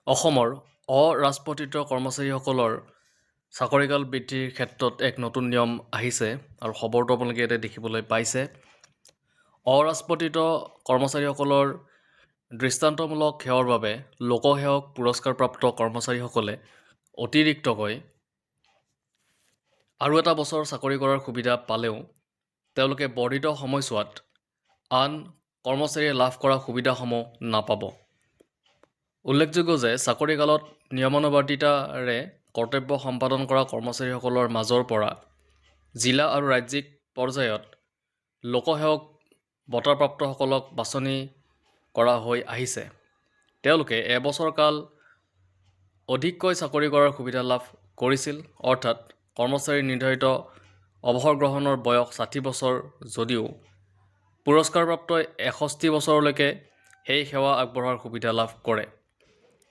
অসমৰ অৰাজপত্ৰিত কৰ্মচাৰীসকলৰ চাকৰিকাল বৃদ্ধিৰ ক্ষেত্ৰত এক নতুন নিয়ম আহিছে আৰু খবৰটো আপোনালোকে ইয়াতে দেখিবলৈ পাইছে। অৰাজপত্ৰিত কৰ্মচাৰীসকলৰ দৃষ্টান্তমূলক সেৱাৰ বাবে লোকসেৱক পুৰস্কাৰপ্ৰাপ্ত কৰ্মচাৰীসকলে অতিৰিক্তকৈ আৰু এটা বছৰ চাকৰি কৰাৰ সুবিধা পালেও তেওঁলোকে বৰ্ধিত সময়ছোৱাত আন কৰ্মচাৰীয়ে লাভ কৰা সুবিধাসমূহ নাপাব। উল্লেখযোগ্য যে চাকৰিকালত নিয়মানুৱৰ্তিতাৰে কৰ্তব্য সম্পাদন কৰা কৰ্মচাৰীসকলৰ মাজৰ পৰা জিলা আৰু ৰাজ্যিক পৰ্যায়ত লোকসেৱক বঁটাপ্ৰাপ্তসকলক বাছনি কৰা হৈ আহিছে। তেওঁলোকে এবছৰ কাল অধিককৈ চাকৰি কৰাৰ সুবিধা লাভ কৰিছিল। অৰ্থাৎ কৰ্মচাৰীৰ নিৰ্ধাৰিত অৱসৰ গ্ৰহণৰ বয়স 60 বছৰ যদিও পুৰস্কাৰপ্ৰাপ্ত 61 বছৰলৈকে সেই সেৱা আগবঢ়োৱাৰ সুবিধা লাভ কৰে।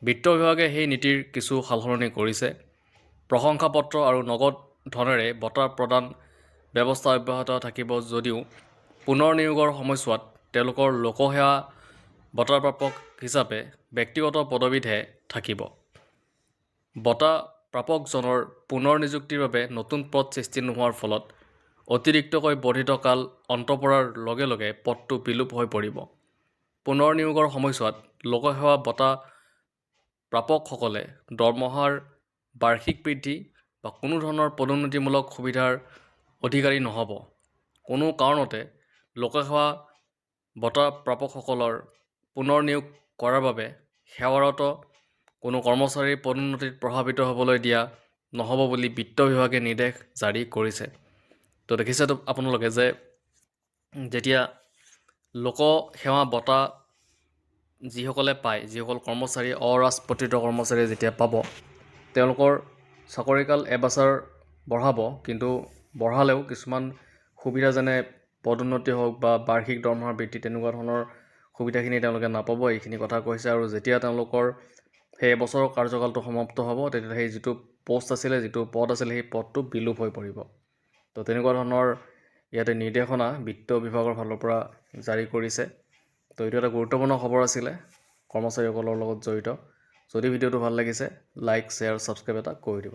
বিত্ত বিভাগে সেই নীতিৰ কিছু সালসলনি কৰিছে। প্ৰশংসাপত্ৰ আৰু নগদ ধনেৰে বঁটা প্ৰদান ব্যৱস্থা অব্যাহত থাকিব যদিও পুনৰ নিয়োগৰ সময়ছোৱাত তেওঁলোকৰ লোকসেৱা বঁটাপ্ৰাপক হিচাপে ব্যক্তিগত পদবীতহে থাকিব। বঁটা প্ৰাপকজনৰ পুনৰ নিযুক্তিৰ বাবে নতুন পদ সৃষ্টি নোহোৱাৰ ফলত অতিৰিক্তকৈ বৰ্ধিত কাল অন্ত পৰাৰ লগে লগে পদটো বিলোপ হৈ পৰিব। পুনৰ নিয়োগৰ সময়ছোৱাত লোকসেৱা বঁটা প্ৰাপকসকলে দৰমহাৰ বাৰ্ষিক বৃদ্ধি বা কোনো ধৰণৰ পদোন্নতিমূলক সুবিধাৰ অধিকাৰী নহ'ব। কোনো কাৰণতে লোকসেৱা বঁটা প্ৰাপকসকলৰ পুনৰ নিয়োগ কৰাৰ বাবে সেৱাৰত কোনো কৰ্মচাৰীৰ পদোন্নতিত প্ৰভাৱিত হ'বলৈ দিয়া নহ'ব বুলি বিত্ত বিভাগে নিৰ্দেশ জাৰি কৰিছে। তো দেখিছে আপোনালোকে যে যেতিয়া লোকসেৱা বঁটা যিসকলে পায়, যিসকল কৰ্মচাৰী অৰাজপত্ৰিত কৰ্মচাৰীয়ে যেতিয়া পাব, তেওঁলোকৰ চাকৰিকাল এবছৰ বঢ়াব, কিন্তু বঢ়ালেও কিছুমান সুবিধা যেনে পদোন্নতি হওক বা বাৰ্ষিক দৰমহাৰ বৃদ্ধি তেনেকুৱা ধৰণৰ সুবিধাখিনি তেওঁলোকে নাপাব। এইখিনি কথা কৈছে। আৰু যেতিয়া তেওঁলোকৰ সেই এবছৰৰ কাৰ্যকালটো সমাপ্ত হ'ব, তেতিয়া সেই যিটো প'ষ্ট আছিলে, যিটো পদ আছিলে, সেই পদটো বিলোপ হৈ পৰিব। তো তেনেকুৱা ধৰণৰ ইয়াতে নিৰ্দেশনা বিত্ত বিভাগৰ ফালৰ পৰা জাৰি কৰিছে। তো এইটো এটা গুৰুত্বপূৰ্ণ খবৰ আছিলে কৰ্মচাৰীসকলৰ লগত জড়িত। যদি ভিডিঅ'টো ভাল লাগিছে লাইক, শ্বেয়াৰ, ছাবস্ক্ৰাইব এটা কৰি দিব।